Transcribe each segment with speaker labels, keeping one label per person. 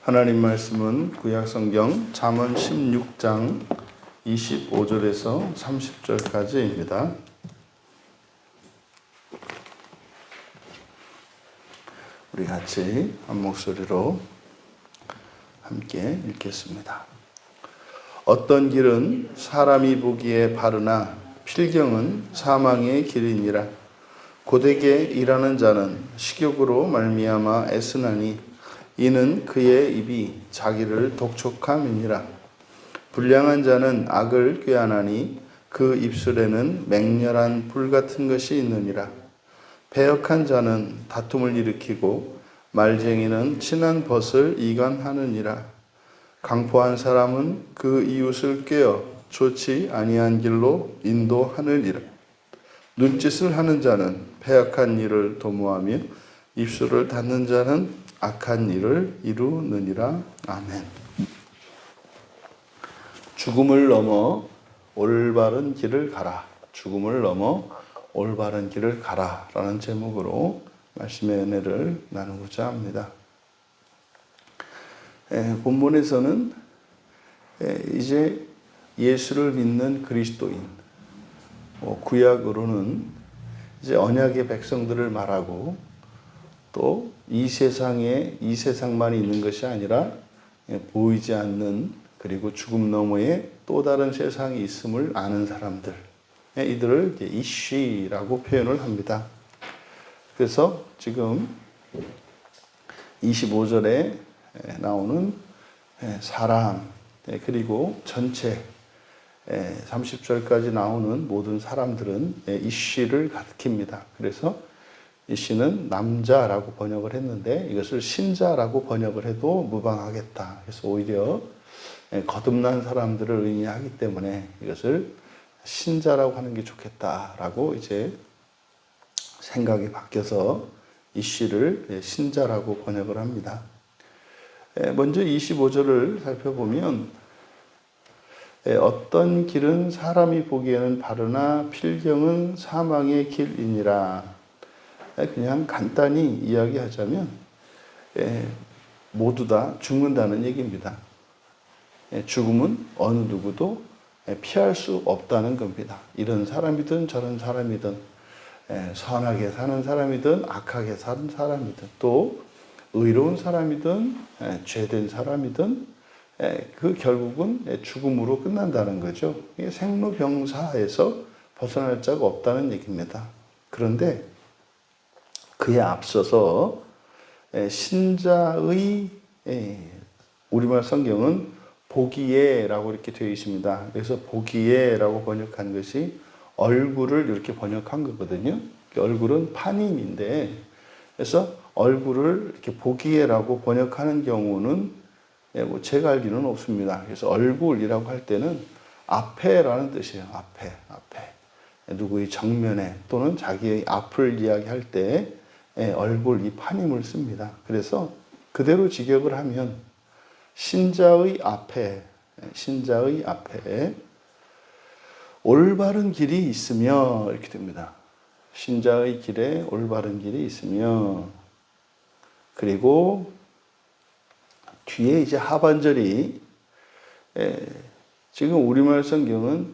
Speaker 1: 하나님 말씀은 구약성경 잠언 16장 25절에서 30절까지입니다. 우리 같이 한 목소리로 함께 읽겠습니다. 어떤 길은 사람이 보기에 바르나 필경은 사망의 길이니라. 고되게 일하는 자는 식욕으로 말미암아 애쓰나니 이는 그의 입이 자기를 독촉함이니라. 불량한 자는 악을 꾀하나니 그 입술에는 맹렬한 불 같은 것이 있느니라. 배역한 자는 다툼을 일으키고 말쟁이는 친한 벗을 이간하느니라. 강포한 사람은 그 이웃을 꾀어 좋지 아니한 길로 인도하느니라. 눈짓을 하는 자는 패악한 일을 도모하며 입술을 닫는 자는 악한 일을 이루느니라. 아멘. 죽음을 넘어 올바른 길을 가라. 죽음을 넘어 올바른 길을 가라 라는 제목으로 말씀의 은혜를 나누고자 합니다. 본문에서는 이제 예수를 믿는 그리스도인, 구약으로는 이제 언약의 백성들을 말하고 또 이 세상만이 있는 것이 아니라 보이지 않는 그리고 죽음 너머에 또 다른 세상이 있음을 아는 사람들, 이들을 이쉬라고 표현을 합니다. 그래서 지금 25절에 나오는 사람, 그리고 전체 30절까지 나오는 모든 사람들은 이쉬를 가리킵니다. 그래서 이씨는 남자라고 번역을 했는데 이것을 신자라고 번역을 해도 무방하겠다. 그래서 오히려 거듭난 사람들을 의미하기 때문에 이것을 신자라고 하는 게 좋겠다라고 이제 생각이 바뀌어서 이씨를 신자라고 번역을 합니다. 먼저 25절을 살펴보면 어떤 길은 사람이 보기에는 바르나 필경은 사망의 길이니라. 그냥 간단히 이야기하자면 모두 다 죽는다는 얘기입니다. 죽음은 어느 누구도 피할 수 없다는 겁니다. 이런 사람이든 저런 사람이든 선하게 사는 사람이든 악하게 사는 사람이든 또 의로운 사람이든 죄된 사람이든 그 결국은 죽음으로 끝난다는 거죠. 생로병사에서 벗어날 자가 없다는 얘기입니다. 그런데 그에 앞서서 신자의 우리말 성경은 보기에라고 이렇게 되어 있습니다. 그래서 보기에라고 번역한 것이 얼굴을 이렇게 번역한 거거든요. 얼굴은 파님인데 그래서 얼굴을 이렇게 보기에라고 번역하는 경우는 제가 알기는 없습니다. 그래서 얼굴이라고 할 때는 앞에라는 뜻이에요. 앞에. 누구의 정면에 또는 자기의 앞을 이야기할 때 얼굴, 이 파님을 씁니다. 그래서 그대로 직역을 하면 신자의 앞에 올바른 길이 있으며 이렇게 됩니다. 신자의 길에 올바른 길이 있으며 그리고 뒤에 이제 하반절이 지금 우리말 성경은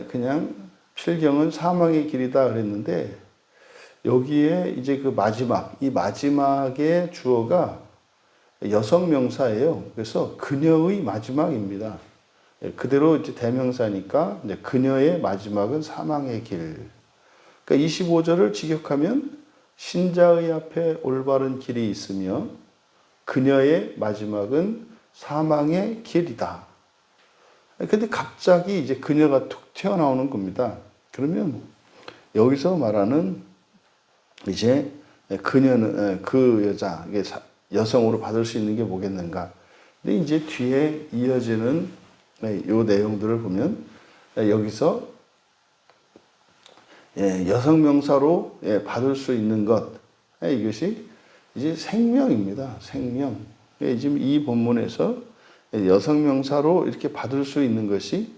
Speaker 1: 그냥 필경은 사망의 길이다 그랬는데 여기에 이제 그 이 마지막의 주어가 여성 명사예요. 그래서 그녀의 마지막입니다. 그대로 이제 대명사니까 이제 그녀의 마지막은 사망의 길. 그러니까 25절을 직역하면 신자의 앞에 올바른 길이 있으며 그녀의 마지막은 사망의 길이다. 근데 갑자기 이제 그녀가 툭 튀어나오는 겁니다. 그러면 여기서 말하는 이제 그녀는 그 여자, 여성으로 받을 수 있는 게 뭐겠는가? 근데 이제 뒤에 이어지는 이 내용들을 보면 여기서 여성 명사로 받을 수 있는 것, 이것이 이제 생명입니다. 생명. 지금 이 본문에서 여성 명사로 이렇게 받을 수 있는 것이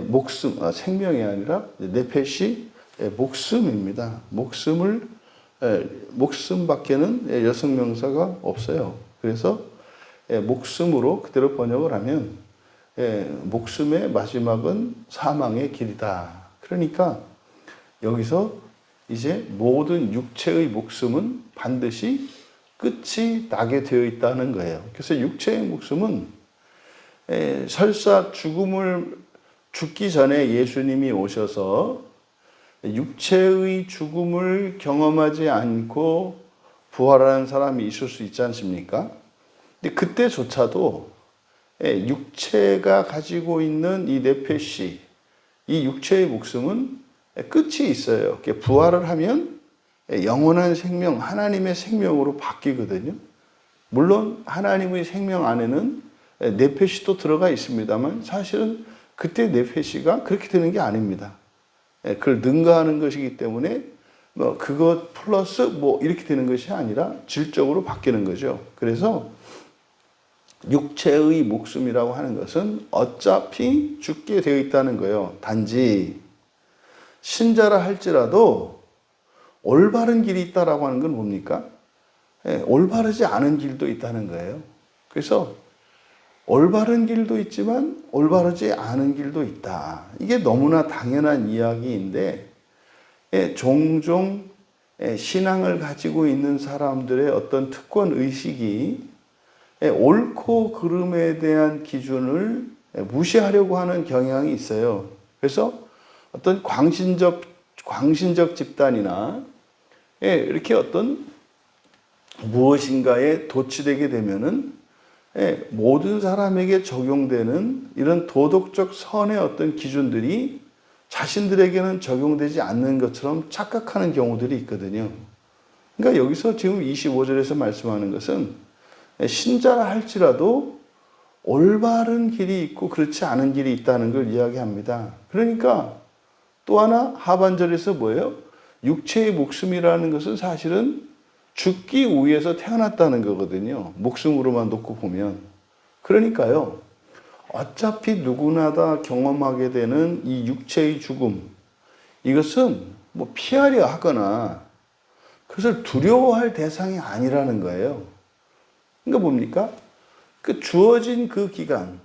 Speaker 1: 목숨, 생명이 아니라 네페시, 목숨입니다. 목숨밖에는 여성 명사가 없어요. 그래서 목숨으로 그대로 번역을 하면 목숨의 마지막은 사망의 길이다. 그러니까 여기서 이제 모든 육체의 목숨은 반드시 끝이 나게 되어 있다는 거예요. 그래서 육체의 목숨은 설사 죽기 전에 예수님이 오셔서 육체의 죽음을 경험하지 않고 부활하는 사람이 있을 수 있지 않습니까? 근데 그때조차도 육체가 가지고 있는 이 네페시, 이 육체의 목숨은 끝이 있어요. 부활을 하면 영원한 생명, 하나님의 생명으로 바뀌거든요. 물론 하나님의 생명 안에는 네페시도 들어가 있습니다만 사실은 그때 네페시가 그렇게 되는 게 아닙니다. 그걸 능가하는 것이기 때문에 그것 플러스 이렇게 되는 것이 아니라 질적으로 바뀌는 거죠. 그래서 육체의 목숨이라고 하는 것은 어차피 죽게 되어 있다는 거예요. 단지 신자라 할지라도 올바른 길이 있다라고 하는 건 뭡니까? 올바르지 않은 길도 있다는 거예요. 그래서 올바른 길도 있지만 올바르지 않은 길도 있다. 이게 너무나 당연한 이야기인데 종종 신앙을 가지고 있는 사람들의 어떤 특권 의식이 옳고 그름에 대한 기준을 무시하려고 하는 경향이 있어요. 그래서 어떤 광신적 집단이나 이렇게 어떤 무엇인가에 도취되게 되면은 모든 사람에게 적용되는 이런 도덕적 선의 어떤 기준들이 자신들에게는 적용되지 않는 것처럼 착각하는 경우들이 있거든요. 그러니까 여기서 지금 25절에서 말씀하는 것은 신자라 할지라도 올바른 길이 있고 그렇지 않은 길이 있다는 걸 이야기합니다. 그러니까 또 하나 하반절에서 뭐예요? 육체의 목숨이라는 것은 사실은 죽기 위해서 태어났다는 거거든요. 목숨으로만 놓고 보면. 그러니까요. 어차피 누구나 다 경험하게 되는 이 육체의 죽음. 이것은 피하려 하거나 그것을 두려워할 대상이 아니라는 거예요. 그러니까 뭡니까? 주어진 그 기간.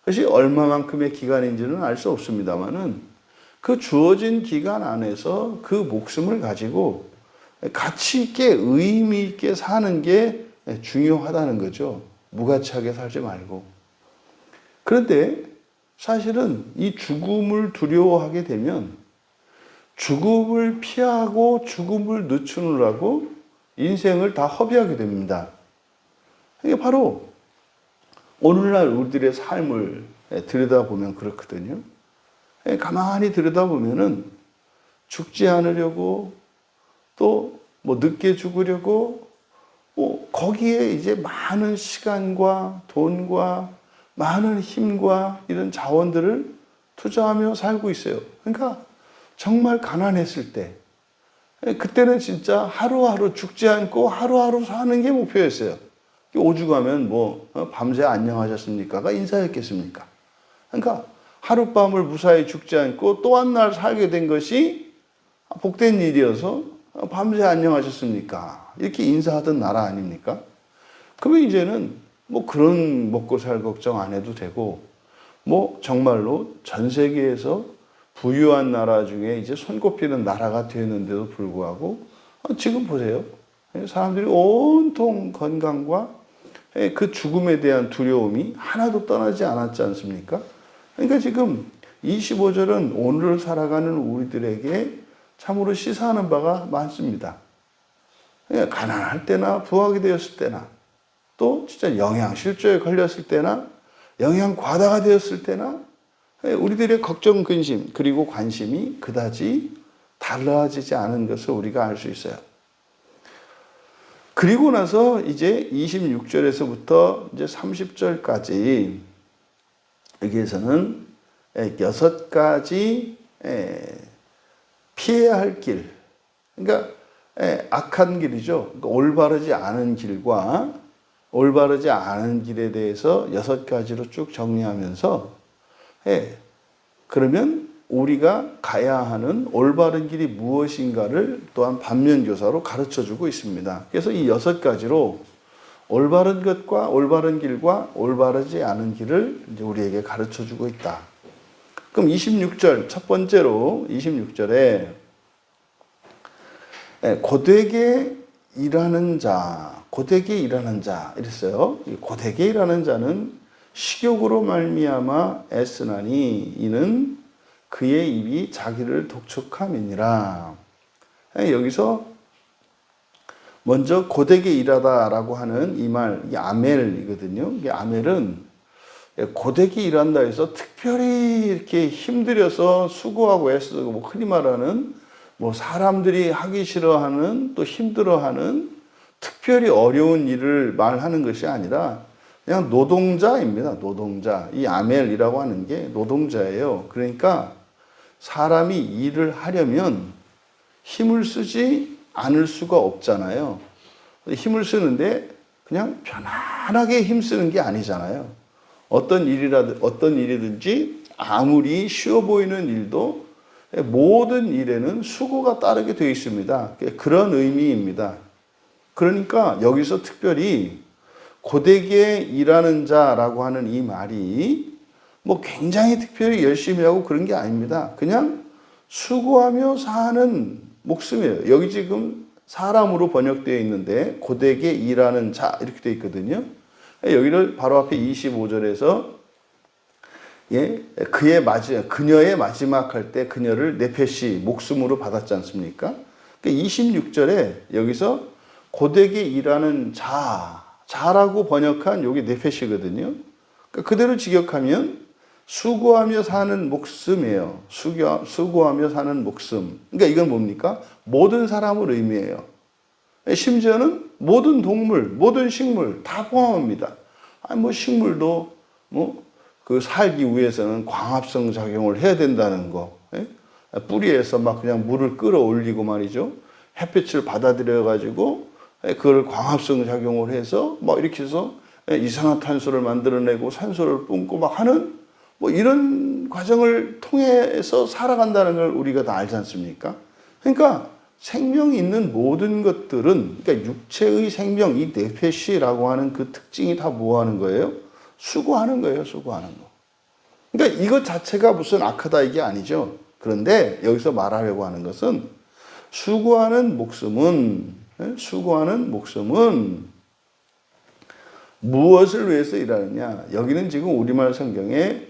Speaker 1: 그것이 얼마만큼의 기간인지는 알 수 없습니다만은 그 주어진 기간 안에서 그 목숨을 가지고 가치 있게 의미 있게 사는 게 중요하다는 거죠. 무가치하게 살지 말고. 그런데 사실은 이 죽음을 두려워하게 되면 죽음을 피하고 죽음을 늦추느라고 인생을 다 허비하게 됩니다. 이게 바로 오늘날 우리들의 삶을 들여다보면 그렇거든요. 가만히 들여다보면은 죽지 않으려고 또 늦게 죽으려고 거기에 이제 많은 시간과 돈과 많은 힘과 이런 자원들을 투자하며 살고 있어요. 그러니까 정말 가난했을 때 그때는 진짜 하루하루 죽지 않고 하루하루 사는 게 목표였어요. 오죽하면 밤새 안녕하셨습니까가 인사였겠습니까? 그러니까 하룻밤을 무사히 죽지 않고 또 한 날 살게 된 것이 복된 일이어서 밤새 안녕하셨습니까? 이렇게 인사하던 나라 아닙니까? 그러면 이제는 그런 먹고 살 걱정 안 해도 되고, 정말로 전 세계에서 부유한 나라 중에 이제 손꼽히는 나라가 되었는데도 불구하고, 지금 보세요. 사람들이 온통 건강과 그 죽음에 대한 두려움이 하나도 떠나지 않았지 않습니까? 그러니까 지금 25절은 오늘을 살아가는 우리들에게 참으로 시사하는 바가 많습니다. 가난할 때나 부하게 되었을 때나 또 진짜 영양실조에 걸렸을 때나 영양 과다가 되었을 때나 우리들의 걱정, 근심 그리고 관심이 그다지 달라지지 않은 것을 우리가 알 수 있어요. 그리고 나서 이제 26절에서부터 이제 30절까지 여기에서는 6가지 피해야 할 길, 그러니까 악한 길이죠. 그러니까 올바르지 않은 길과 올바르지 않은 길에 대해서 6가지로 쭉 정리하면서 그러면 우리가 가야 하는 올바른 길이 무엇인가를 또한 반면교사로 가르쳐주고 있습니다. 그래서 이 6가지로 올바른 것과 올바른 길과 올바르지 않은 길을 이제 우리에게 가르쳐 주고 있다. 그럼 26절, 첫 번째로 26절에 고되게 일하는 자, 고되게 일하는 자 이랬어요. 고되게 일하는 자는 식욕으로 말미암아 애쓰나니 이는 그의 입이 자기를 독촉함이니라. 여기서 먼저 고되게 일하다라고 하는 이 말, 이게 아멜이거든요. 이게 아멜은 고되게 일한다 해서 특별히 이렇게 힘들여서 수고하고 애쓰고 뭐 흔히 말하는 뭐 사람들이 하기 싫어하는 또 힘들어하는 특별히 어려운 일을 말하는 것이 아니라 그냥 노동자입니다. 노동자. 이 아멜이라고 하는 게 노동자예요. 그러니까 사람이 일을 하려면 힘을 쓰지 않을 수가 없잖아요. 힘을 쓰는데 그냥 편안하게 힘 쓰는 게 아니잖아요. 어떤 일이든지 아무리 쉬워 보이는 일도 모든 일에는 수고가 따르게 되어 있습니다. 그런 의미입니다. 그러니까 여기서 특별히 고되게 일하는 자라고 하는 이 말이 뭐 굉장히 특별히 열심히 하고 그런 게 아닙니다. 그냥 수고하며 사는 목숨이에요. 여기 지금 사람으로 번역되어 있는데 고되게 일하는 자 이렇게 되어 있거든요. 여기를 바로 앞에 25절에서 그녀의 마지막 할 때 그녀를 네페시 목숨으로 받았지 않습니까? 26절에 여기서 고되게 일하는 자라고 번역한 여기 네페시거든요. 그대로 직역하면 수고하며 사는 목숨이에요. 수고하며 사는 목숨. 그러니까 이건 뭡니까? 모든 사람을 의미해요. 심지어는 모든 동물, 모든 식물 다 포함합니다. 뭐 식물도 그 살기 위해서는 광합성 작용을 해야 된다는 거. 뿌리에서 막 그냥 물을 끌어올리고 말이죠. 햇빛을 받아들여 가지고 그걸 광합성 작용을 해서 뭐 이렇게 해서 이산화탄소를 만들어내고 산소를 뿜고 막 하는 뭐 이런 과정을 통해서 살아간다는 걸 우리가 다 알지 않습니까? 그러니까 생명이 있는 모든 것들은, 그러니까 육체의 생명, 이 네페시라고 하는 그 특징이 다 뭐 하는 거예요? 수고하는 거예요, 수고하는 거. 그러니까 이것 자체가 무슨 악하다 이게 아니죠. 그런데 여기서 말하려고 하는 것은 수고하는 목숨은 무엇을 위해서 일하느냐? 여기는 지금 우리말 성경에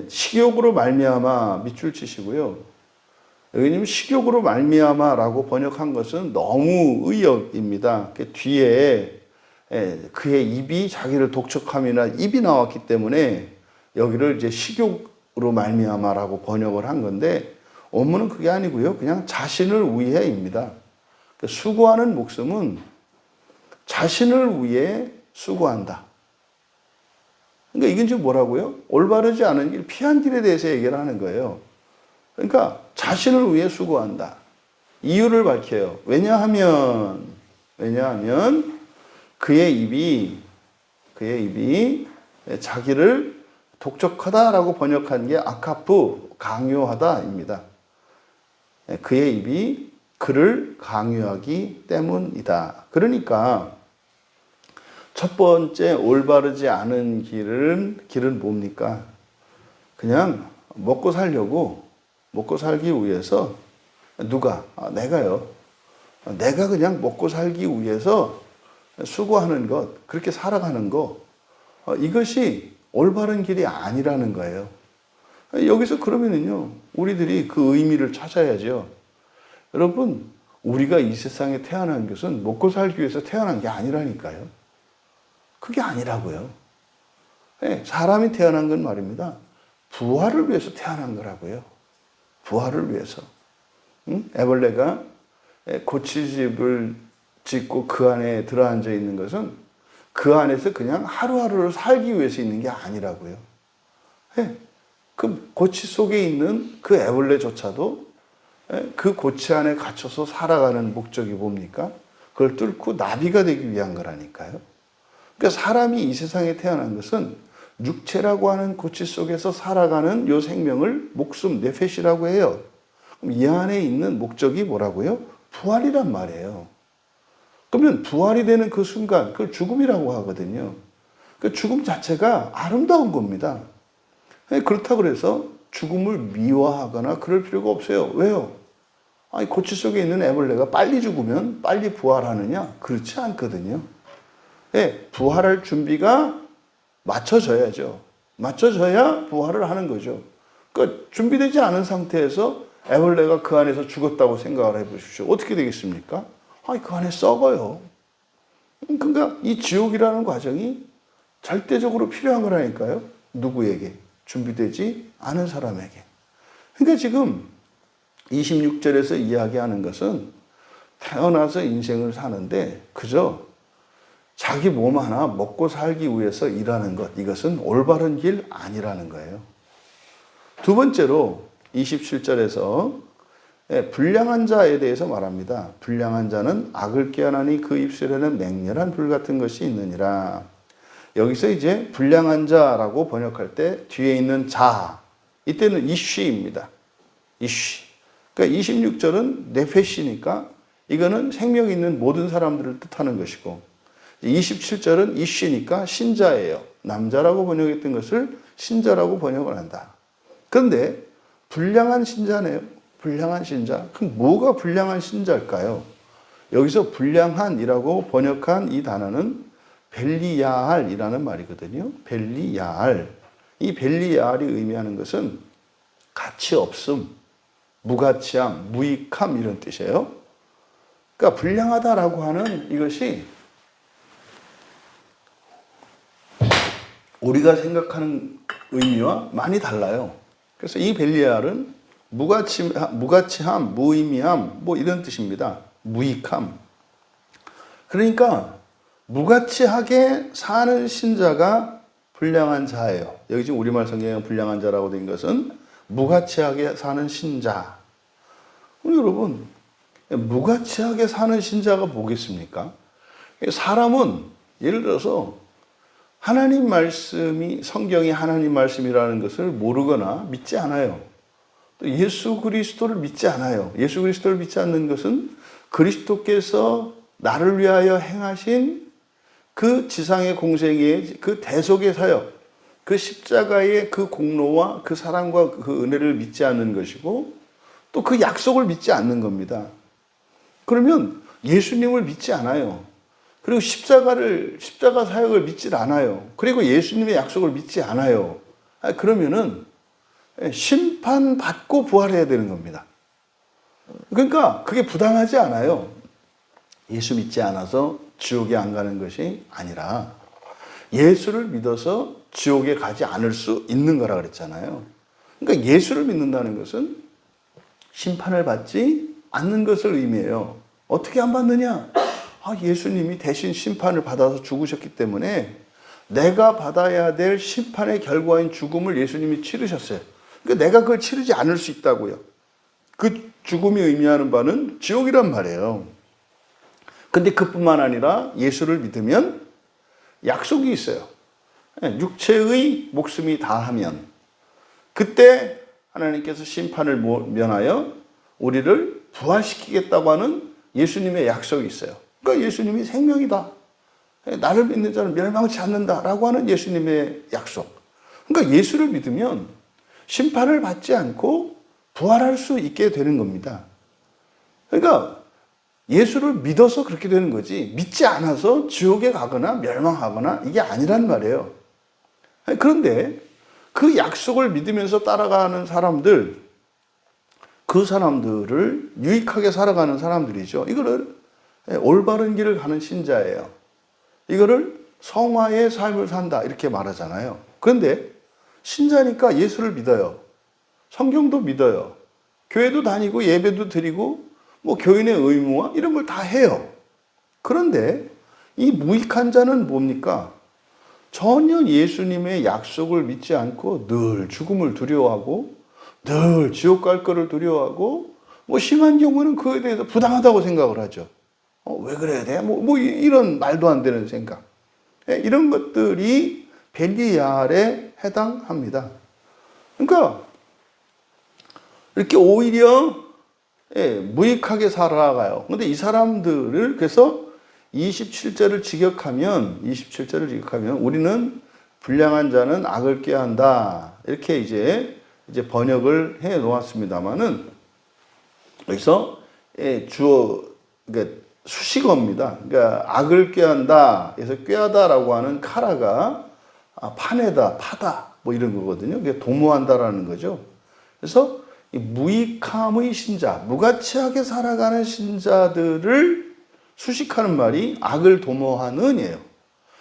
Speaker 1: 식욕으로 말미암아 밑줄 치시고요. 여기는 식욕으로 말미암아라고 번역한 것은 너무 의역입니다. 뒤에 그의 입이 자기를 독촉함이나 입이 나왔기 때문에 여기를 이제 식욕으로 말미암아라고 번역을 한 건데 원문은 그게 아니고요. 그냥 자신을 위해입니다. 수고하는 목숨은 자신을 위해 수고한다. 그러니까 이건 지금 뭐라고요? 올바르지 않은 길, 피한 길에 대해서 얘기를 하는 거예요. 그러니까 자신을 위해 수고한다. 이유를 밝혀요. 왜냐하면 그의 입이 자기를 독촉하다라고 번역한 게 아카프, 강요하다입니다. 그의 입이 그를 강요하기 때문이다. 그러니까 첫 번째 올바르지 않은 길은 뭡니까? 그냥 먹고 살기 위해서 내가요. 내가 그냥 먹고 살기 위해서 수고하는 것, 그렇게 살아가는 것, 이것이 올바른 길이 아니라는 거예요. 여기서 그러면은요, 우리들이 그 의미를 찾아야죠. 여러분, 우리가 이 세상에 태어난 것은 먹고 살기 위해서 태어난 게 아니라니까요. 그게 아니라고요. 사람이 태어난 건 말입니다. 부활을 위해서 태어난 거라고요. 부활을 위해서. 애벌레가 고치집을 짓고 그 안에 들어앉아 있는 것은 그 안에서 그냥 하루하루를 살기 위해서 있는 게 아니라고요. 그 고치 속에 있는 그 애벌레조차도 그 고치 안에 갇혀서 살아가는 목적이 뭡니까? 그걸 뚫고 나비가 되기 위한 거라니까요. 그러니까 사람이 이 세상에 태어난 것은 육체라고 하는 고치 속에서 살아가는 요 생명을 목숨, 네페시라고 해요. 그럼 이 안에 있는 목적이 뭐라고요? 부활이란 말이에요. 그러면 부활이 되는 그 순간, 그걸 죽음이라고 하거든요. 그 죽음 자체가 아름다운 겁니다. 그렇다고 해서 죽음을 미워하거나 그럴 필요가 없어요. 왜요? 아니, 고치 속에 있는 애벌레가 빨리 죽으면 빨리 부활하느냐? 그렇지 않거든요. 부활할 준비가 맞춰져야죠. 맞춰져야 부활을 하는 거죠. 그러니까 준비되지 않은 상태에서 애벌레가 그 안에서 죽었다고 생각을 해보십시오. 어떻게 되겠습니까? 아니, 그 안에 썩어요. 그러니까 이 지옥이라는 과정이 절대적으로 필요한 거라니까요. 누구에게? 준비되지 않은 사람에게. 그러니까 지금 26절에서 이야기하는 것은 태어나서 인생을 사는데 그저 자기 몸 하나 먹고 살기 위해서 일하는 것, 이것은 올바른 길 아니라는 거예요. 두 번째로 27절에서 불량한 자에 대해서 말합니다. 불량한 자는 악을 꾀하나니 그 입술에는 맹렬한 불 같은 것이 있느니라. 여기서 이제 불량한 자라고 번역할 때 뒤에 있는 자, 이때는 이쉬입니다. 이쉬. 그러니까 26절은 네페시니까 이거는 생명 있는 모든 사람들을 뜻하는 것이고 27절은 이쉬니까 신자예요. 남자라고 번역했던 것을 신자라고 번역을 한다. 그런데 불량한 신자네요. 불량한 신자. 그럼 뭐가 불량한 신자일까요? 여기서 불량한이라고 번역한 이 단어는 벨리야알이라는 말이거든요. 벨리야알. 이 벨리야알이 의미하는 것은 가치 없음, 무가치함, 무익함 이런 뜻이에요. 그러니까 불량하다라고 하는 이것이 우리가 생각하는 의미와 많이 달라요. 그래서 이 벨리알은 무가치함, 무의미함 뭐 이런 뜻입니다. 무익함. 그러니까 무가치하게 사는 신자가 불량한 자예요. 여기 지금 우리말 성경에 불량한 자라고 된 것은 무가치하게 사는 신자. 여러분, 무가치하게 사는 신자가 뭐겠습니까? 사람은 예를 들어서 하나님 말씀이, 성경이 하나님 말씀이라는 것을 모르거나 믿지 않아요. 또 예수 그리스도를 믿지 않아요. 예수 그리스도를 믿지 않는 것은 그리스도께서 나를 위하여 행하신 그 지상의 공생의 그 대속의 사역, 그 십자가의 그 공로와 그 사랑과 그 은혜를 믿지 않는 것이고 또 그 약속을 믿지 않는 겁니다. 그러면 예수님을 믿지 않아요. 그리고 십자가 사역을 믿지 않아요. 그리고 예수님의 약속을 믿지 않아요. 그러면은 심판받고 부활해야 되는 겁니다. 그러니까 그게 부당하지 않아요. 예수 믿지 않아서 지옥에 안 가는 것이 아니라 예수를 믿어서 지옥에 가지 않을 수 있는 거라 그랬잖아요. 그러니까 예수를 믿는다는 것은 심판을 받지 않는 것을 의미해요. 어떻게 안 받느냐? 예수님이 대신 심판을 받아서 죽으셨기 때문에 내가 받아야 될 심판의 결과인 죽음을 예수님이 치르셨어요. 그러니까 내가 그걸 치르지 않을 수 있다고요. 그 죽음이 의미하는 바는 지옥이란 말이에요. 근데 그뿐만 아니라 예수를 믿으면 약속이 있어요. 육체의 목숨이 다하면 그때 하나님께서 심판을 면하여 우리를 부활시키겠다고 하는 예수님의 약속이 있어요. 그러니까 예수님이 생명이다. 나를 믿는 자는 멸망치 않는다라고 하는 예수님의 약속. 그러니까 예수를 믿으면 심판을 받지 않고 부활할 수 있게 되는 겁니다. 그러니까 예수를 믿어서 그렇게 되는 거지 믿지 않아서 지옥에 가거나 멸망하거나 이게 아니란 말이에요. 그런데 그 약속을 믿으면서 따라가는 사람들, 그 사람들을 유익하게 살아가는 사람들이죠. 이거를 올바른 길을 가는 신자예요. 이거를 성화의 삶을 산다 이렇게 말하잖아요. 그런데 신자니까 예수를 믿어요. 성경도 믿어요. 교회도 다니고 예배도 드리고 뭐 교인의 의무와 이런 걸 다 해요. 그런데 이 무익한 자는 뭡니까? 전혀 예수님의 약속을 믿지 않고 늘 죽음을 두려워하고 늘 지옥 갈 거를 두려워하고 뭐 심한 경우는 그에 대해서 부당하다고 생각을 하죠. 왜 그래야 돼? 뭐 이런 말도 안 되는 생각. 이런 것들이 벨리알에 해당합니다. 그러니까 이렇게 오히려 무익하게 살아가요. 근데 이 사람들을 그래서 27절을 직역하면 우리는 불량한 자는 악을 꾀한다. 이렇게 이제 번역을 해 놓았습니다만은 여기서 주어 그러니까 수식어입니다. 그러니까 악을 꾀한다. 그래서 꾀하다라고 하는 카라가 파내다, 파다 뭐 이런 거거든요. 그게 도모한다라는 거죠. 그래서 이 무익함의 신자, 무가치하게 살아가는 신자들을 수식하는 말이 악을 도모하는이에요.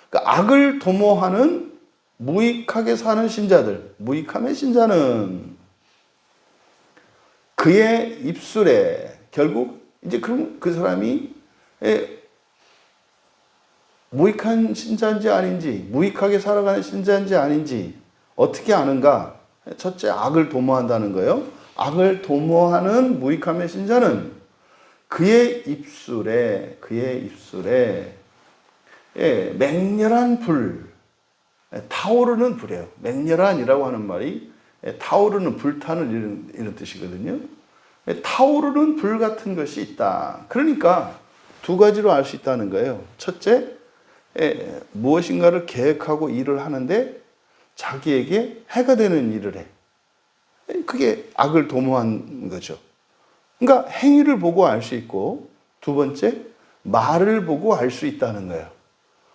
Speaker 1: 그러니까 악을 도모하는 무익하게 사는 신자들, 무익함의 신자는 그의 입술에 결국 이제 그럼 그 사람이 무익한 신자인지 아닌지, 무익하게 살아가는 신자인지 아닌지 어떻게 아는가? 첫째, 악을 도모한다는 거예요. 악을 도모하는 무익함의 신자는 그의 입술에 맹렬한 불, 타오르는 불이에요. 맹렬한이라고 하는 말이 타오르는, 불타는 이런 뜻이거든요. 타오르는 불 같은 것이 있다. 그러니까 두 가지로 알 수 있다는 거예요. 첫째, 무엇인가를 계획하고 일을 하는데 자기에게 해가 되는 일을 해. 그게 악을 도모한 거죠. 그러니까 행위를 보고 알 수 있고, 두 번째, 말을 보고 알 수 있다는 거예요.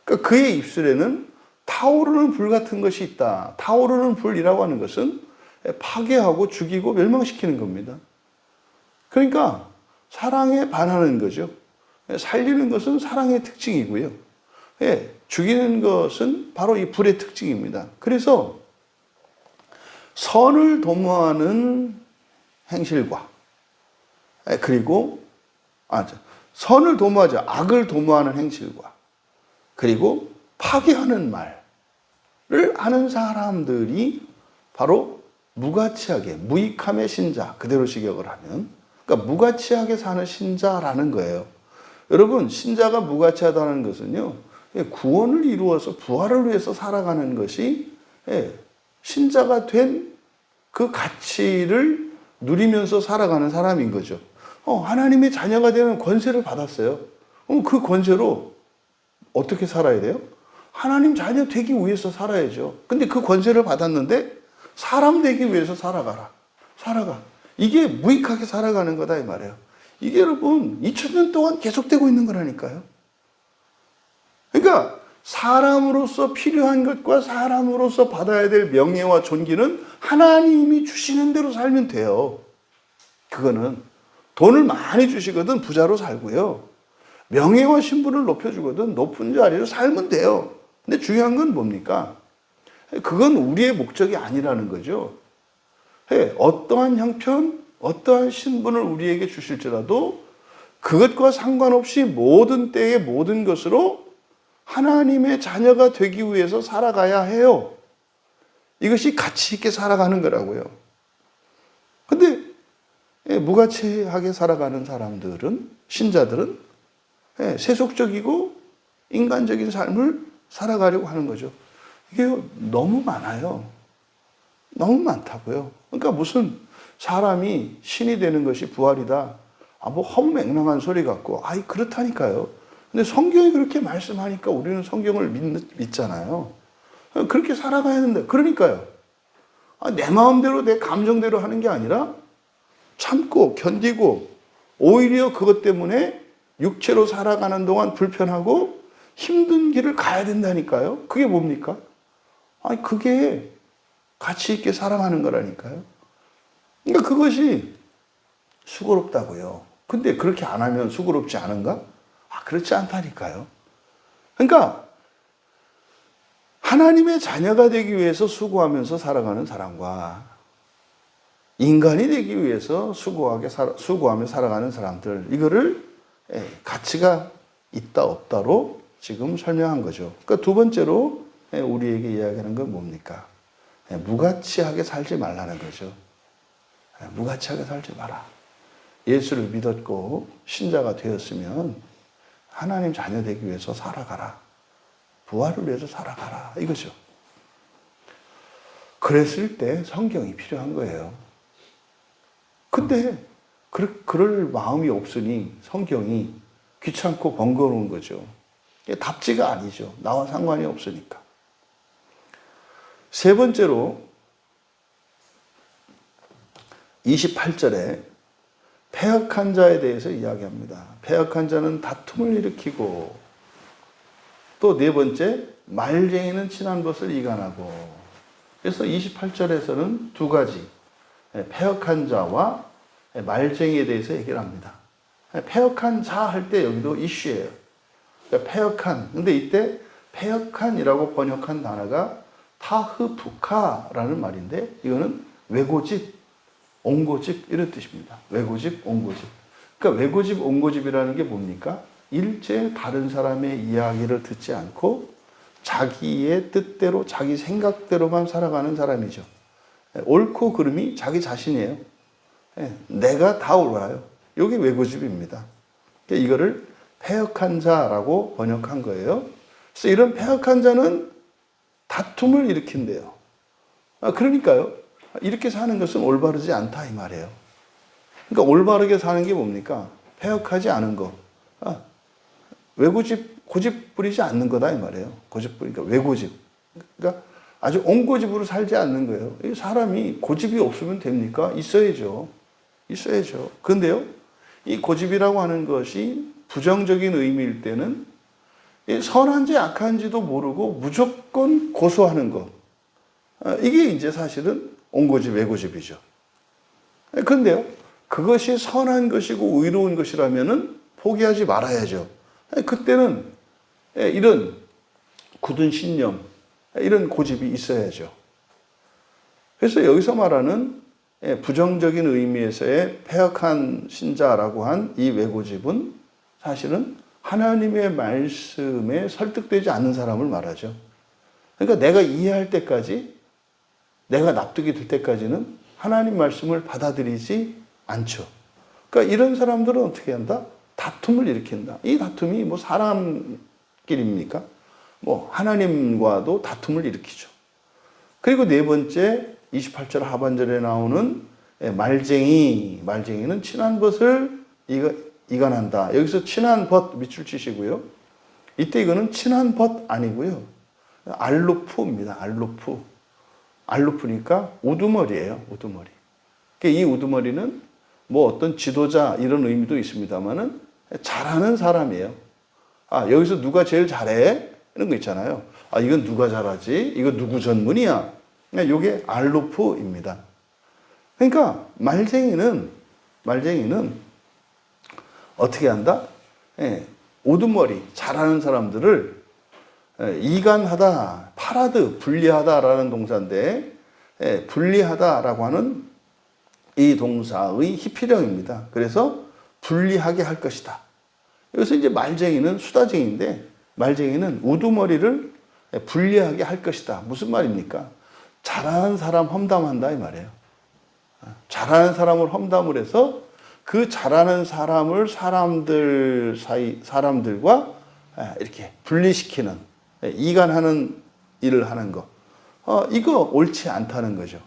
Speaker 1: 그러니까 그의 입술에는 타오르는 불 같은 것이 있다. 타오르는 불이라고 하는 것은 파괴하고 죽이고 멸망시키는 겁니다. 그러니까 사랑에 반하는 거죠. 살리는 것은 사랑의 특징이고요. 죽이는 것은 바로 이 불의 특징입니다. 그래서 선을 도모하는 행실과 그리고 선을 도모하지 악을 도모하는 행실과 그리고 파괴하는 말을 하는 사람들이 바로 무가치하게 무익함의 신자, 그대로 직역을 하면 그러니까 무가치하게 사는 신자라는 거예요. 여러분, 신자가 무가치하다는 것은요, 구원을 이루어서 부활을 위해서 살아가는 것이 신자가 된 그 가치를 누리면서 살아가는 사람인 거죠. 하나님의 자녀가 되는 권세를 받았어요. 그 권세로 어떻게 살아야 돼요? 하나님 자녀 되기 위해서 살아야죠. 근데 그 권세를 받았는데 사람 되기 위해서 살아가. 이게 무익하게 살아가는 거다 이 말이에요. 이게 여러분 2000년 동안 계속되고 있는 거라니까요. 그러니까 사람으로서 필요한 것과 사람으로서 받아야 될 명예와 존귀는 하나님이 주시는 대로 살면 돼요. 그거는 돈을 많이 주시거든 부자로 살고요. 명예와 신분을 높여주거든 높은 자리로 살면 돼요. 근데 중요한 건 뭡니까? 그건 우리의 목적이 아니라는 거죠. 어떠한 형편, 어떠한 신분을 우리에게 주실지라도 그것과 상관없이 모든 때에 모든 것으로 하나님의 자녀가 되기 위해서 살아가야 해요. 이것이 가치 있게 살아가는 거라고요. 근데 무가치하게 살아가는 사람들은, 신자들은 세속적이고 인간적인 삶을 살아가려고 하는 거죠. 이게 너무 많아요. 너무 많다고요. 그러니까 무슨 사람이 신이 되는 것이 부활이다. 뭐 헛맹랑한 소리 같고, 그렇다니까요. 근데 성경이 그렇게 말씀하니까 우리는 성경을 믿잖아요. 그렇게 살아가야 된다. 그러니까요. 내 마음대로 내 감정대로 하는 게 아니라 참고 견디고 오히려 그것 때문에 육체로 살아가는 동안 불편하고 힘든 길을 가야 된다니까요. 그게 뭡니까? 그게 가치 있게 살아가는 거라니까요. 그러니까 그것이 수고롭다고요. 근데 그렇게 안 하면 수고롭지 않은가? 그렇지 않다니까요. 그러니까 하나님의 자녀가 되기 위해서 수고하면서 살아가는 사람과 인간이 되기 위해서 수고하며 살아가는 사람들, 이거를 가치가 있다 없다로 지금 설명한 거죠. 그러니까 두 번째로 우리에게 이야기하는 건 뭡니까? 무가치하게 살지 말라는 거죠. 무가치하게 살지 마라. 예수를 믿었고 신자가 되었으면 하나님 자녀 되기 위해서 살아가라. 부활을 위해서 살아가라. 이거죠. 그랬을 때 성경이 필요한 거예요. 근데 그럴 마음이 없으니 성경이 귀찮고 번거로운 거죠. 이게 답지가 아니죠. 나와 상관이 없으니까. 세 번째로 28절에 패역한 자에 대해서 이야기합니다. 패역한 자는 다툼을 일으키고, 또 네 번째, 말쟁이는 친한 것을 이간하고. 그래서 28절에서는 두 가지, 패역한 자와 말쟁이에 대해서 얘기를 합니다. 패역한 자 할 때 여기도 이슈예요. 그러니까 패역한, 근데 이때 패역한이라고 번역한 단어가 타흐푸카라는 말인데, 이거는 외고집, 옹고집 이런 뜻입니다. 외고집, 옹고집. 그러니까 외고집, 옹고집이라는 게 뭡니까? 일제 다른 사람의 이야기를 듣지 않고 자기의 뜻대로, 자기 생각대로만 살아가는 사람이죠. 옳고 그름이 자기 자신이에요. 내가 다 옳아요. 이게 외고집입니다. 그러니까 이거를 패역한 자라고 번역한 거예요. 그래서 이런 패역한 자는 다툼을 일으킨대요. 그러니까요. 이렇게 사는 것은 올바르지 않다 이 말이에요. 그러니까 올바르게 사는 게 뭡니까? 패역하지 않은 거. 외고집, 고집 부리지 않는 거다 이 말이에요. 고집 부리니까 외고집. 그러니까 아주 옹고집으로 살지 않는 거예요. 이 사람이 고집이 없으면 됩니까? 있어야죠. 있어야죠. 그런데요, 이 고집이라고 하는 것이 부정적인 의미일 때는 선한지 악한지도 모르고 무조건 고소하는 것. 이게 이제 사실은 옹고집, 외고집이죠. 그런데요, 그것이 선한 것이고 의로운 것이라면은 포기하지 말아야죠. 그때는 이런 굳은 신념, 이런 고집이 있어야죠. 그래서 여기서 말하는 부정적인 의미에서의 패역한 신자라고 한 이 외고집은 사실은 하나님의 말씀에 설득되지 않는 사람을 말하죠. 그러니까 내가 이해할 때까지, 내가 납득이 될 때까지는 하나님 말씀을 받아들이지 않죠. 그러니까 이런 사람들은 어떻게 한다? 다툼을 일으킨다. 이 다툼이 뭐 사람끼리입니까? 뭐 하나님과도 다툼을 일으키죠. 그리고 네 번째 28절 하반절에 나오는 말쟁이는 친한 것을 이간한다. 여기서 친한 벗 밑줄 치시고요. 이때 이거는 친한 벗 아니고요. 알로프입니다. 알로프니까 우두머리예요. 우두머리. 이 우두머리는 뭐 어떤 지도자 이런 의미도 있습니다만은 잘하는 사람이에요. 여기서 누가 제일 잘해? 이런 거 있잖아요. 이건 누가 잘하지? 이거 누구 전문이야? 이게 알로프입니다. 그러니까 말쟁이는 어떻게 한다? 우두머리, 잘하는 사람들을 이간하다, 파라드, 분리하다라는 동사인데, 분리하다라고 하는 이 동사의 히피령입니다. 그래서 분리하게 할 것이다. 여기서 이제 말쟁이는 수다쟁이인데, 말쟁이는 우두머리를 분리하게 할 것이다. 무슨 말입니까? 잘하는 사람 험담한다 이 말이에요. 잘하는 사람을 험담을 해서 그 잘하는 사람을 사람들과 이렇게 분리시키는, 이간하는 일을 하는 거. 이거 옳지 않다는 거죠.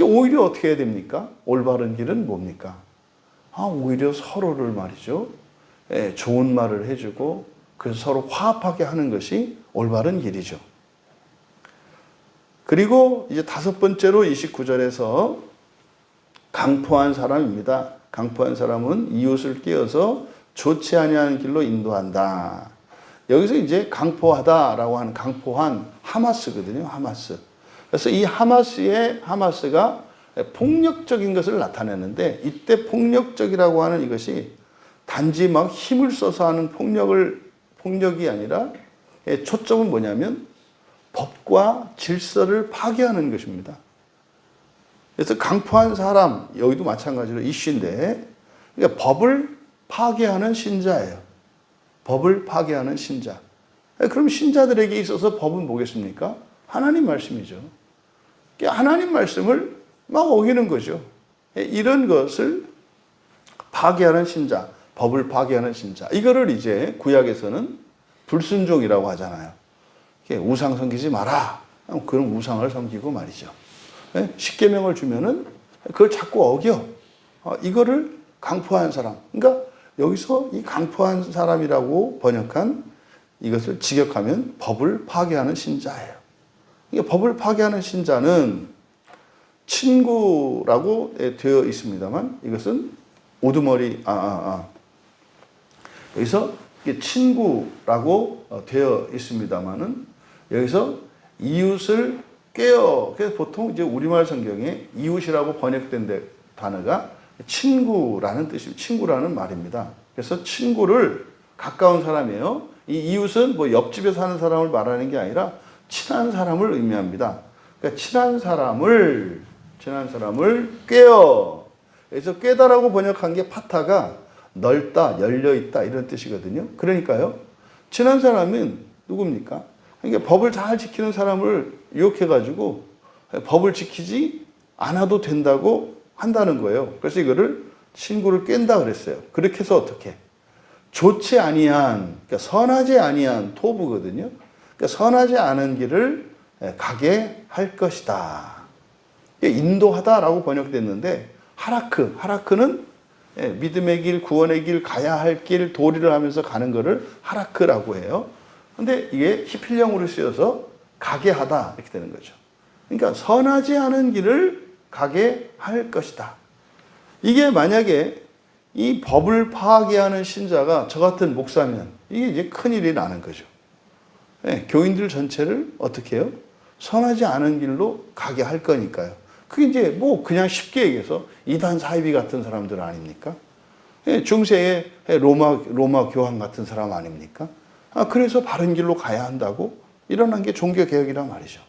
Speaker 1: 오히려 어떻게 해야 됩니까? 올바른 길은 뭡니까? 오히려 서로를 말이죠. 좋은 말을 해주고, 그래서 서로 화합하게 하는 것이 올바른 길이죠. 그리고 이제 다섯 번째로 29절에서 강포한 사람입니다. 강포한 사람은 이웃을 끼어서 좋지 아니하는 길로 인도한다. 여기서 이제 강포하다라고 하는 강포한 하마스거든요. 하마스. 그래서 이 하마스가 폭력적인 것을 나타내는데, 이때 폭력적이라고 하는 이것이 단지 막 힘을 써서 하는 폭력이 아니라 초점은 뭐냐면 법과 질서를 파괴하는 것입니다. 그래서 강포한 사람, 여기도 마찬가지로 이슈인데, 그러니까 법을 파괴하는 신자예요. 법을 파괴하는 신자. 그럼 신자들에게 있어서 법은 뭐겠습니까? 하나님 말씀이죠. 하나님 말씀을 막 어기는 거죠. 이런 것을 파괴하는 신자, 법을 파괴하는 신자. 이거를 이제 구약에서는 불순종이라고 하잖아요. 우상 섬기지 마라. 그런 우상을 섬기고 말이죠. 십계명을 주면은 그걸 자꾸 어겨. 이거를 강포한 사람. 그러니까 여기서 이 강포한 사람이라고 번역한 이것을 직역하면 법을 파괴하는 신자예요. 이게 법을 파괴하는 신자는 친구라고 되어 있습니다만 이것은 우두머리 여기서 이게 친구라고 되어 있습니다만은 여기서 이웃을 꾀어. 그래서 보통 이제 우리말 성경에 이웃이라고 번역된 단어가 친구라는 뜻입니다. 친구라는 말입니다. 그래서 친구를 가까운 사람이에요. 이 이웃은 뭐 옆집에 사는 사람을 말하는 게 아니라 친한 사람을 의미합니다. 그러니까 친한 사람을 꾀어. 그래서 꾀다라고 번역한 게 파타가 넓다, 열려있다 이런 뜻이거든요. 그러니까요. 친한 사람은 누굽니까? 그러니까 법을 잘 지키는 사람을 유혹해가지고 법을 지키지 않아도 된다고 한다는 거예요. 그래서 이거를 친구를 깬다 그랬어요. 그렇게 해서 어떻게? 좋지 아니한, 그러니까 선하지 아니한 토부거든요. 그러니까 선하지 않은 길을 가게 할 것이다. 인도하다라고 번역됐는데 하라크는 믿음의 길, 구원의 길, 가야 할 길, 도리를 하면서 가는 거를 하라크라고 해요. 근데 이게 히필령으로 쓰여서 가게 하다 이렇게 되는 거죠. 그러니까 선하지 않은 길을 가게 할 것이다. 이게 만약에 이 법을 파괴하는 신자가 저 같은 목사면 이게 이제 큰일이 나는 거죠. 교인들 전체를 어떻게 해요? 선하지 않은 길로 가게 할 거니까요. 그게 이제 뭐 그냥 쉽게 얘기해서 이단 사이비 같은 사람들 아닙니까? 중세의 로마 교황 같은 사람 아닙니까? 그래서 바른 길로 가야 한다고 일어난 게 종교개혁이란 말이죠.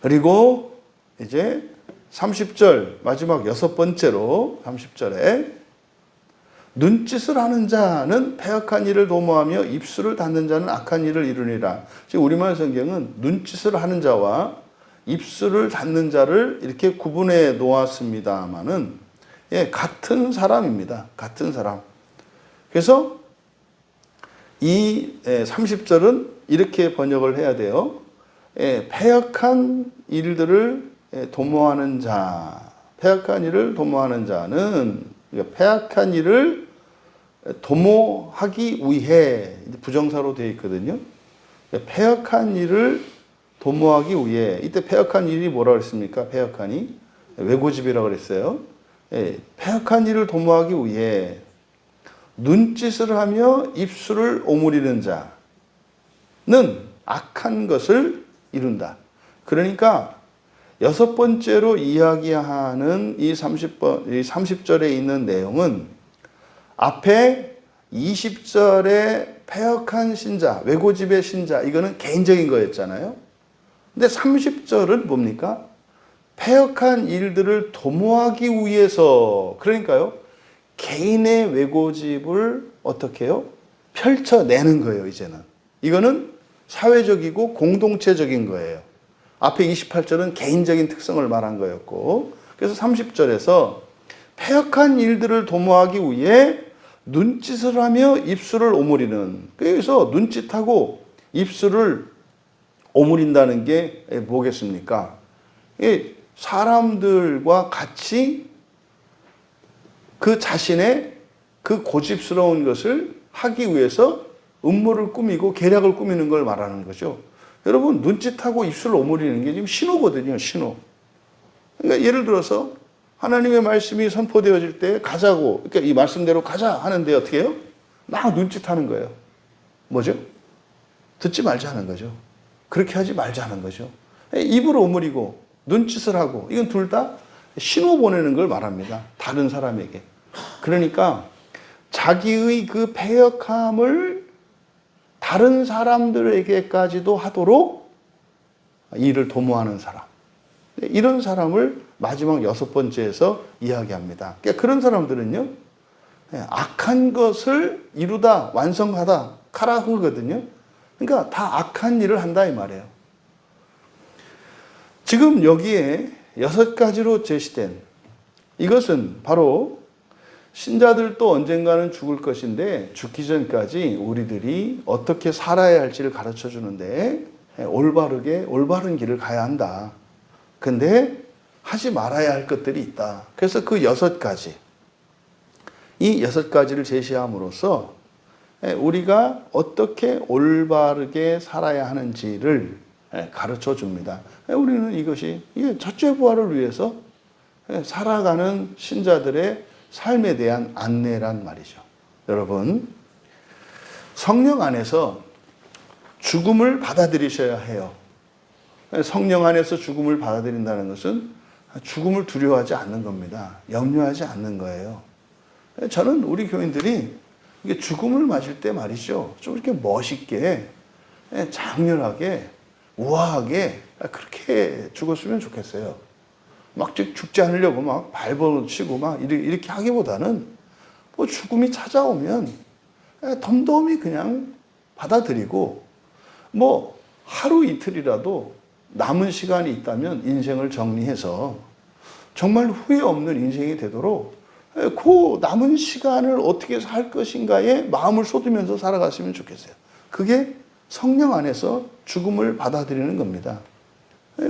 Speaker 1: 그리고 이제 30절 마지막 6번째로 30절에 눈짓을 하는 자는 패역한 일을 도모하며 입술을 닫는 자는 악한 일을 이루니라. 지금 우리말 성경은 눈짓을 하는 자와 입술을 닫는 자를 이렇게 구분해 놓았습니다만은 같은 사람입니다. 같은 사람. 그래서 이 30절은 이렇게 번역을 해야 돼요. 패역한 일들을 도모하는 자, 패역한 일을 도모하는 자는 패역한 일을 도모하기 위해 부정사로 되어 있거든요. 패역한 일을 도모하기 위해 이때 패역한 일이 뭐라고 그랬습니까? 패역한이 외고집이라고 그랬어요. 패역한 일을 도모하기 위해 눈짓을 하며 입술을 오므리는 자는 악한 것을 이룬다. 그러니까 6번째로 이야기하는 이 30절에 있는 내용은 앞에 20절에 패역한 신자, 외고집의 신자, 이거는 개인적인 거였잖아요. 근데 30절은 뭡니까? 패역한 일들을 도모하기 위해서, 그러니까요, 개인의 외고집을 어떻게 해요? 펼쳐내는 거예요, 이제는. 이거는 사회적이고 공동체적인 거예요. 앞에 28절은 개인적인 특성을 말한 거였고, 그래서 30절에서 패역한 일들을 도모하기 위해 눈짓을 하며 입술을 오므리는, 그래서 눈짓하고 입술을 오므린다는 게 뭐겠습니까? 사람들과 같이 그 자신의 그 고집스러운 것을 하기 위해서 음모를 꾸미고 계략을 꾸미는 걸 말하는 거죠. 여러분, 눈짓하고 입술을 오므리는 게 지금 신호거든요, 신호. 그러니까 예를 들어서 하나님의 말씀이 선포되어질 때 가자고, 그러니까 이 말씀대로 가자 하는데 어떻게 해요? 막 눈짓하는 거예요. 뭐죠? 듣지 말자 하는 거죠. 그렇게 하지 말자 하는 거죠. 입을 오므리고 눈짓을 하고, 이건 둘 다 신호 보내는 걸 말합니다. 다른 사람에게. 그러니까 자기의 그 패역함을 다른 사람들에게까지도 하도록 일을 도모하는 사람. 이런 사람을 마지막 6번째에서 이야기합니다. 그러니까 그런 사람들은요, 악한 것을 이루다, 완성하다, 카라흐거든요. 그러니까 다 악한 일을 한다 이 말이에요. 지금 여기에 6가지로 제시된 이것은 바로 신자들도 언젠가는 죽을 것인데 죽기 전까지 우리들이 어떻게 살아야 할지를 가르쳐 주는데 올바른 길을 가야 한다. 근데 하지 말아야 할 것들이 있다. 그래서 그 6가지, 이 6가지를 제시함으로써 우리가 어떻게 올바르게 살아야 하는지를 가르쳐 줍니다. 우리는 이것이 첫째 부활을 위해서 살아가는 신자들의 삶에 대한 안내란 말이죠. 여러분, 성령 안에서 죽음을 받아들이셔야 해요. 성령 안에서 죽음을 받아들인다는 것은 죽음을 두려워하지 않는 겁니다. 염려하지 않는 거예요. 저는 우리 교인들이 이게 죽음을 맞을 때 말이죠, 좀 이렇게 멋있게, 장렬하게, 우아하게 그렇게 죽었으면 좋겠어요. 막 죽지 않으려고 막 발버둥치고 막 이렇게 하기보다는 뭐 죽음이 찾아오면 덤덤히 그냥 받아들이고, 뭐 하루 이틀이라도 남은 시간이 있다면 인생을 정리해서 정말 후회 없는 인생이 되도록 그 남은 시간을 어떻게 살 것인가에 마음을 쏟으면서 살아갔으면 좋겠어요. 그게 성령 안에서 죽음을 받아들이는 겁니다.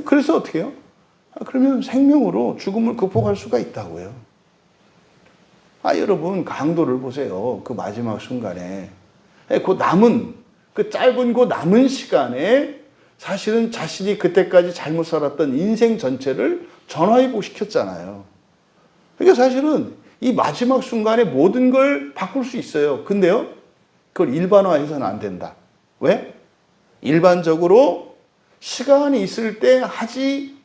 Speaker 1: 그래서 어떻게 해요? 그러면 생명으로 죽음을 극복할 수가 있다고요. 여러분, 강도를 보세요. 그 마지막 순간에 그 짧은 그 남은 시간에 사실은 자신이 그때까지 잘못 살았던 인생 전체를 전화위복시켰잖아요. 그러니까 사실은 이 마지막 순간에 모든 걸 바꿀 수 있어요. 근데요, 그걸 일반화해서는 안 된다. 왜? 일반적으로 시간이 있을 때 하지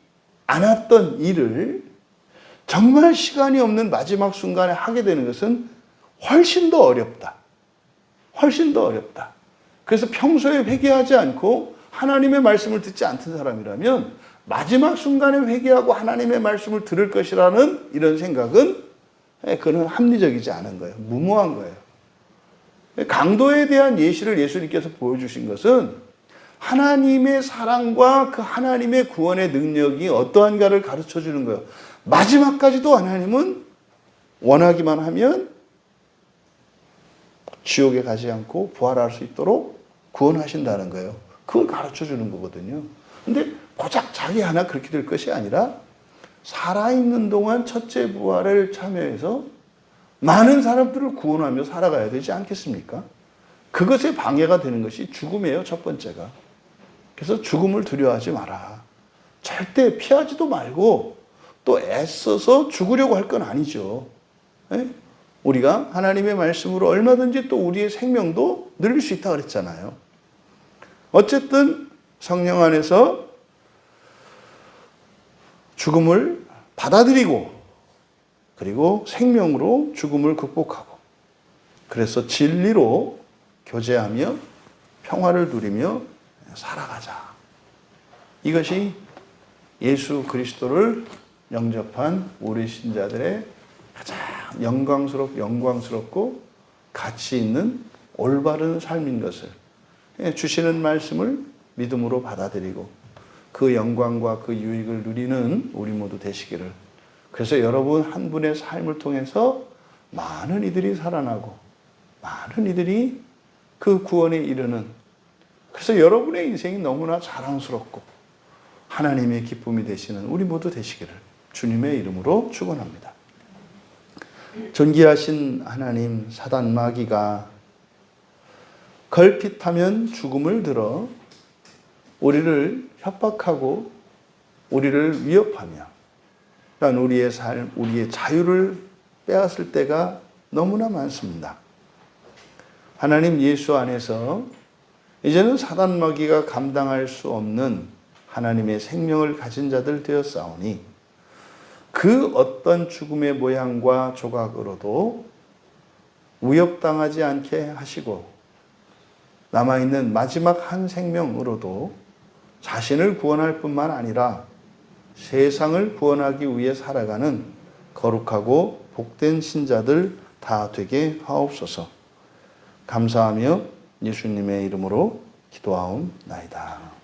Speaker 1: 않았던 일을 정말 시간이 없는 마지막 순간에 하게 되는 것은 훨씬 더 어렵다. 훨씬 더 어렵다. 그래서 평소에 회개하지 않고 하나님의 말씀을 듣지 않던 사람이라면 마지막 순간에 회개하고 하나님의 말씀을 들을 것이라는 이런 생각은 그건 합리적이지 않은 거예요. 무모한 거예요. 강도에 대한 예시를 예수님께서 보여주신 것은 하나님의 사랑과 그 하나님의 구원의 능력이 어떠한가를 가르쳐 주는 거예요. 마지막까지도 하나님은 원하기만 하면 지옥에 가지 않고 부활할 수 있도록 구원하신다는 거예요. 그걸 가르쳐 주는 거거든요. 근데 고작 자기 하나 그렇게 될 것이 아니라 살아있는 동안 첫째 부활을 참여해서 많은 사람들을 구원하며 살아가야 되지 않겠습니까? 그것에 방해가 되는 것이 죽음이에요, 첫 번째가. 그래서 죽음을 두려워하지 마라. 절대 피하지도 말고 또 애써서 죽으려고 할 건 아니죠. 우리가 하나님의 말씀으로 얼마든지 또 우리의 생명도 늘릴 수 있다고 그랬잖아요. 어쨌든 성령 안에서 죽음을 받아들이고 그리고 생명으로 죽음을 극복하고 그래서 진리로 교제하며 평화를 누리며 살아가자. 이것이 예수 그리스도를 영접한 우리 신자들의 가장 영광스럽고 가치 있는 올바른 삶인 것을 주시는 말씀을 믿음으로 받아들이고 그 영광과 그 유익을 누리는 우리 모두 되시기를. 그래서 여러분 한 분의 삶을 통해서 많은 이들이 살아나고 많은 이들이 그 구원에 이르는, 그래서 여러분의 인생이 너무나 자랑스럽고 하나님의 기쁨이 되시는 우리 모두 되시기를 주님의 이름으로 축원합니다. 존귀하신 하나님, 사단 마귀가 걸핏하면 죽음을 들어 우리를 협박하고 우리를 위협하며 또한 우리의 삶, 우리의 자유를 빼앗을 때가 너무나 많습니다. 하나님 예수 안에서 이제는 사단 마귀가 감당할 수 없는 하나님의 생명을 가진 자들 되었사오니 그 어떤 죽음의 모양과 조각으로도 위협당하지 않게 하시고 남아있는 마지막 한 생명으로도 자신을 구원할 뿐만 아니라 세상을 구원하기 위해 살아가는 거룩하고 복된 신자들 다 되게 하옵소서. 감사하며 예수님의 이름으로 기도하옵나이다.